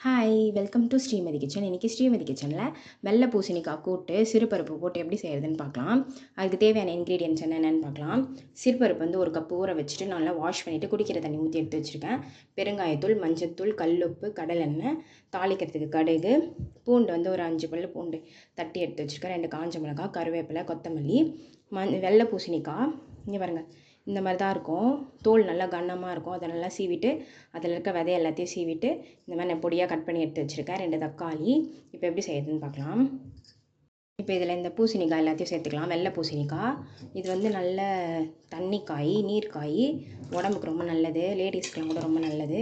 Hi welcome to Srimathi kitchen. இன்றைக்கி ஸ்ரீமதி கிச்சனில் வெள்ளை பூசணிக்காய் கூட்டு சிறுபருப்பு போட்டு எப்படி செய்கிறதுன்னு பார்க்கலாம். அதுக்கு தேவையான இன்க்ரீடியன்ட்ஸ் என்னென்னு பார்க்கலாம். சிறுபருப்பு வந்து ஒரு கப்பு ஊற வச்சுட்டு நல்லா வாஷ் பண்ணிவிட்டு குடிக்கிற தண்ணி ஊற்றி எடுத்து வச்சுருக்கேன். பெருங்காயத்தூள், மஞ்சத்தூள், கல்லுப்பு, கடலெண்ணெய், தாளிக்கிறதுக்கு கடுகு, பூண்டு வந்து ஒரு 5 பல் பூண்டு தட்டி எடுத்து வச்சுருக்கேன், 2 காஞ்ச மிளகாய், கருவேப்பிலை, கொத்தமல்லி, வெள்ளை பூசணிக்காய். இங்கே பாருங்கள், இந்த மாதிரி தான் இருக்கும். தோல் நல்லா கனமாக இருக்கும். அதை நல்லா சீவிட்டு அதில் இருக்க விதை எல்லாத்தையும் சீவிட்டு இந்த மாதிரி நான் பொடியாக கட் பண்ணி எடுத்து வச்சுருக்கேன். 2 தக்காளி. இப்போ எப்படி செய்யுதுன்னு பார்க்கலாம். இப்போ இதில் இந்த பூசணிக்காய் எல்லாத்தையும் சேர்த்துக்கலாம். வெள்ளை பூசணிக்காய் இது வந்து நல்ல தண்ணிக்காய், நீர்க்காய், உடம்புக்கு ரொம்ப நல்லது, லேடிஸ்க்கெலாம் கூட ரொம்ப நல்லது.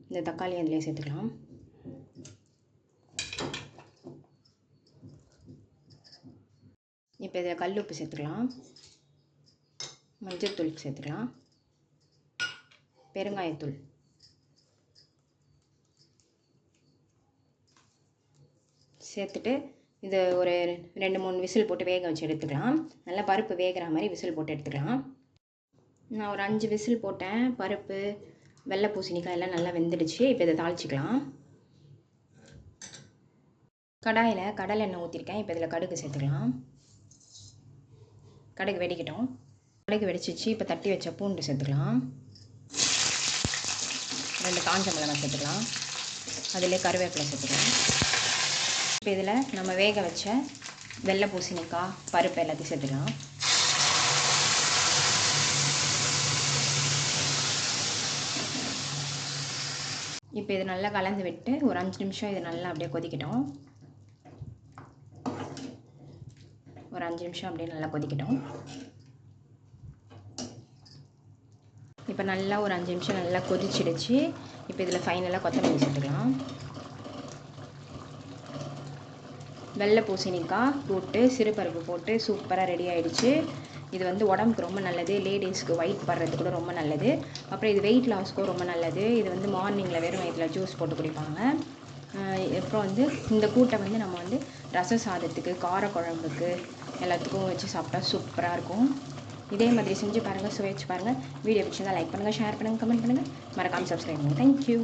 இந்த தக்காளி அதிலே சேர்த்துக்கலாம். இப்போ இதில் கல் உப்பு சேர்த்துக்கலாம், மஞ்சள் தூள் சேர்த்துக்கலாம், பெருங்காயத்தூள், சேர்த்துட்டு இது ஒரு 2-3 விசில் போட்டு வேக வச்சு எடுத்துக்கலாம். நல்லா பருப்பு வேகிற மாதிரி விசில் போட்டு எடுத்துக்கலாம். நான் ஒரு 5 விசில் போட்டேன். பருப்பு, வெள்ளை பூசணிக்காய் எல்லாம் நல்லா வெந்துடுச்சு. இப்போ இதை தாளிச்சிக்கலாம். கடாயில் கடலை எண்ணெய் ஊற்றிருக்கேன். இப்போ இதில் கடுகு சேர்த்துக்கலாம். கடுகு வெடிக்கட்டும். கடுகு வெடிச்சிச்சு. இப்போ தட்டி வச்ச பூண்டு சேர்த்துக்கலாம். 2 காஞ்ச மிளகாய் சேர்த்துக்கலாம். அதிலே கருவேப்பிலை சேர்த்துக்கலாம். இப்போ இதில் நம்ம வேக வச்ச வெள்ளை பூசணிக்காய், பருப்பு எல்லாத்தையும் சேர்த்துக்கலாம். இப்போ இது நல்லா கலந்து விட்டு ஒரு 5 நிமிஷம் இது நல்லா அப்படியே கொதிக்கட்டும். ஒரு 5 நிமிஷம் அப்படியே நல்லா கொதிக்கட்டும். இப்போ நல்லா ஒரு 5 நிமிஷம் நல்லா கொதிச்சிடுச்சு. இப்போ இதில் ஃபைனலாக கொத்தமல்லி சேர்த்துக்கலாம். வெள்ளை பூசணிக்காய் கூட்டு சிறுபருப்பு போட்டு சூப்பராக ரெடி ஆகிடுச்சு. இது வந்து உடம்புக்கு ரொம்ப நல்லது, லேடிஸ்க்கு ஒயிட் படுறது கூட ரொம்ப நல்லது. அப்புறம் இது வெயிட் லாஸ்க்கும் ரொம்ப நல்லது. இது வந்து மார்னிங்கில் வெறும் வயிற்றில் ஜூஸ் போட்டு குடிப்பாங்க. அப்புறம் வந்து இந்த கூட்டை வந்து நம்ம வந்து ரச சாதத்துக்கு, கார குழம்புக்கு எல்லாத்துக்கும் வச்சு சாப்பிட்டா சூப்பராக இருக்கும். இதே மாதிரி செஞ்சு பாருங்கள், சுவைச்சு பாருங்கள். வீடியோ பிடிச்சிருந்தால் லைக் பண்ணுங்கள், ஷேர் பண்ணுங்கள், கமெண்ட் பண்ணுங்கள், மறக்காமல் சப்ஸ்கிரைப் பண்ணுங்கள். தேங்க்யூ.